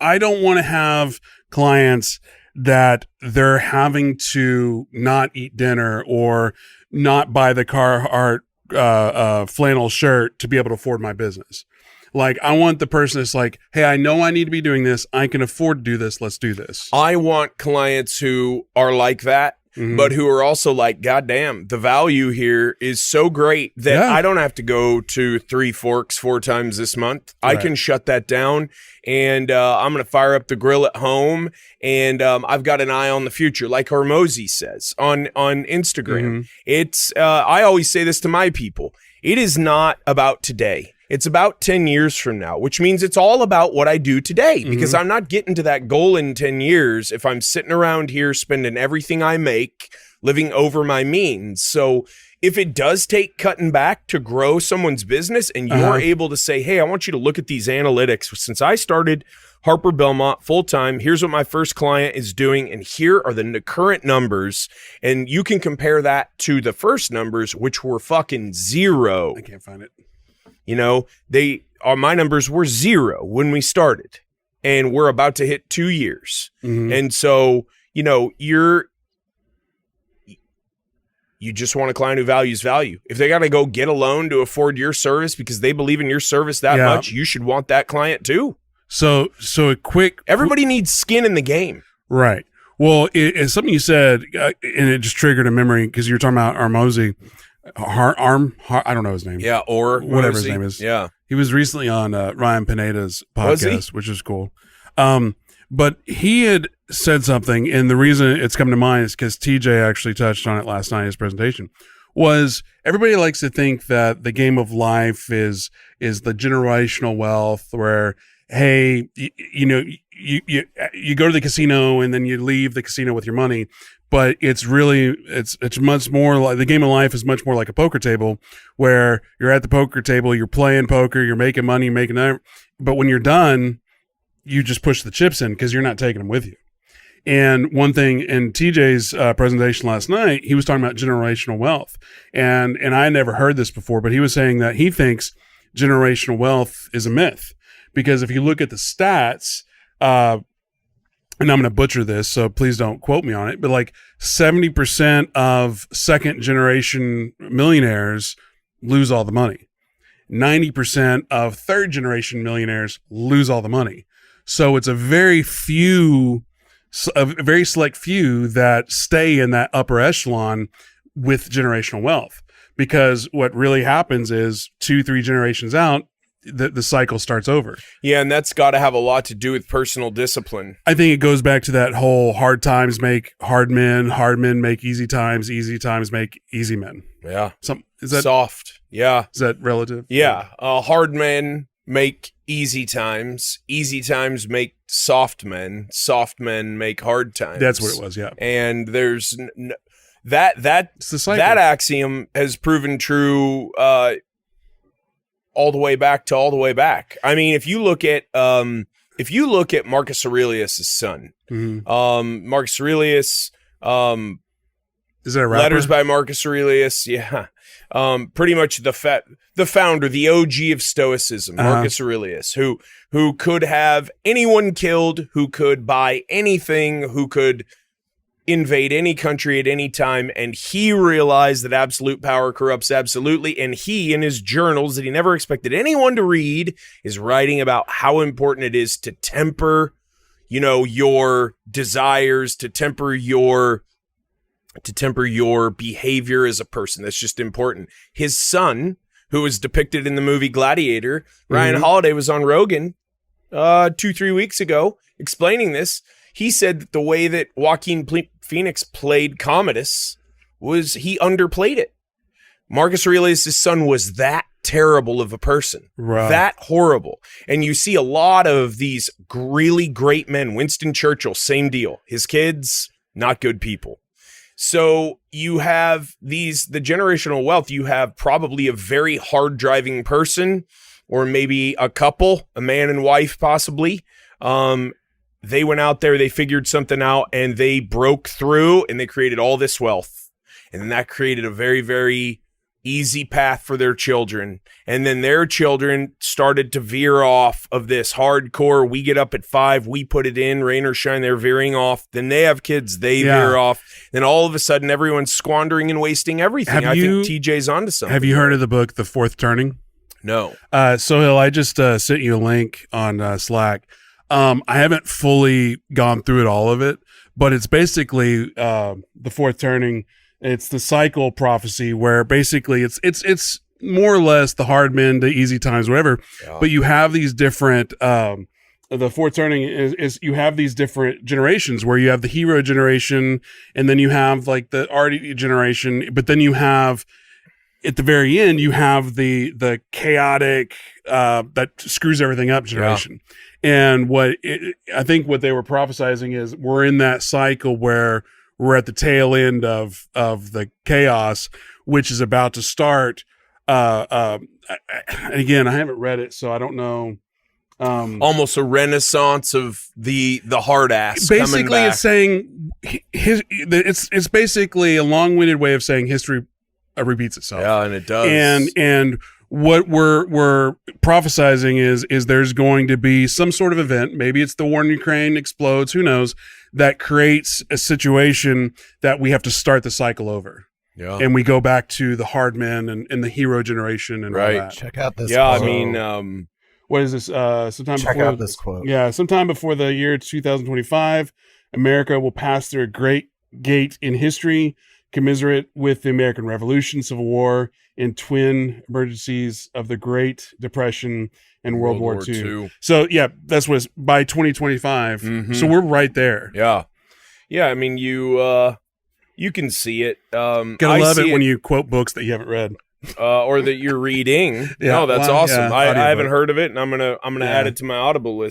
I don't want to have clients that they're having to not eat dinner or not buy the Carhartt flannel shirt to be able to afford my business. Like, I want the person that's like, hey, I know I need to be doing this. I can afford to do this. Let's do this. I want clients who are like that, but who are also like, God damn, the value here is so great that I don't have to go to Three Forks 4 times this month. I can shut that down, and I'm going to fire up the grill at home, and I've got an eye on the future, like Hormozy says on Instagram. It's I always say this to my people. It is not about today. It's about 10 years from now, which means it's all about what I do today, because I'm not getting to that goal in 10 years if I'm sitting around here spending everything I make, living over my means. So if it does take cutting back to grow someone's business, and you're able to say, hey, I want you to look at these analytics. Since I started Harper Belmont full-time, here's what my first client is doing, and here are the current numbers, and you can compare that to the first numbers, which were fucking 0. I can't find it. You know, my numbers were 0 when we started, and we're about to hit 2 years. And so, you know, you just want a client who values value. If they got to go get a loan to afford your service because they believe in your service that much, you should want that client too. So a quick, everybody needs skin in the game. Right. Well, it's something you said, and it just triggered a memory because you were talking about Hormozy. I don't know his name. Yeah, or whatever his name is. Yeah, he was recently on Ryan Pineda's podcast, which is cool. But he had said something, and the reason it's come to mind is because TJ actually touched on it last night in his presentation. Was everybody likes to think that the game of life is the generational wealth, where hey, you go to the casino and then you leave the casino with your money. But it's really, it's much more like, the game of life is much more like a poker table, where you're at the poker table, you're playing poker, you're making money, but when you're done, you just push the chips in because you're not taking them with you. And one thing in TJ's presentation last night, he was talking about generational wealth. And I never heard this before, but he was saying that he thinks generational wealth is a myth, because if you look at the stats, and I'm going to butcher this, so please don't quote me on it, but like 70% of second generation millionaires lose all the money. 90% of third generation millionaires lose all the money. So it's a very select few that stay in that upper echelon with generational wealth. Because what really happens is 2-3 generations out, the cycle starts over. Yeah, and that's got to have a lot to do with personal discipline. I think it goes back to that whole hard times make hard men make easy times make easy men. Yeah. Is that soft? Yeah. Is that relative? Yeah. Hard men make easy times make soft men make hard times. That's what it was, yeah. And there's that axiom has proven true all the way back. I mean, if you look at Marcus Aurelius' son, Marcus Aurelius, is that a rapper? Letters by Marcus Aurelius, yeah. Pretty much the founder, the OG of Stoicism, Marcus Aurelius, who could have anyone killed, who could buy anything, who could invade any country at any time, and he realized that absolute power corrupts absolutely, and he, in his journals that he never expected anyone to read, is writing about how important it is to temper, your desires, to temper your behavior as a person. That's just important. His son, who was depicted in the movie Gladiator, Ryan Holiday, was on Rogan 2-3 weeks ago explaining this. He said that the way that Joaquin Phoenix played Commodus was he underplayed it. Marcus Aurelius' son was that terrible of a person, that horrible. And you see a lot of these really great men. Winston Churchill, same deal. His kids, not good people. So you have the generational wealth. You have probably a very hard driving person, or maybe a couple, a man and wife possibly. They went out there, they figured something out, and they broke through, and they created all this wealth. And then that created a very, very easy path for their children. And then their children started to veer off of this hardcore. We get up at 5, we put it in, rain or shine, they're veering off. Then they have kids, they veer off. Then all of a sudden, everyone's squandering and wasting everything. I think TJ's onto something. Have you heard of the book, The Fourth Turning? No. Sohail, I just sent you a link on Slack. I haven't fully gone through all of it, but it's basically The Fourth Turning. It's the cycle prophecy where basically it's more or less the hard men, the easy times, whatever. Yeah. But you have these different. The Fourth Turning is you have these different generations where you have the hero generation, and then you have like the arty generation, but then you have. At the very end, you have the chaotic that screws everything up generation. Yeah. And I think what they were prophesizing is we're in that cycle where we're at the tail end of the chaos, which is about to start. Again, I haven't read it, so I don't know. Almost a renaissance of the hard ass. Basically, it's saying it's basically a long-winded way of saying history repeats itself. Yeah, and it does. And what we're prophesizing is there's going to be some sort of event, maybe it's the war in Ukraine explodes, who knows, that creates a situation that we have to start the cycle over. Yeah. And we go back to the hard men and the hero generation and all that. Check out this quote. I mean, what is this? Check out this quote. Yeah, sometime before the year 2025, America will pass through a great gate in history, commiserate with the American Revolution, Civil War, and twin emergencies of the Great Depression and World War II. So, yeah, that's what's by 2025. Mm-hmm. So we're right there. Yeah. Yeah, I mean, you can see it. Gotta love it when you quote books that you haven't read. Or that you're reading. Yeah, no, that's awesome. Yeah, I haven't heard of it, and I'm gonna add it to my Audible list.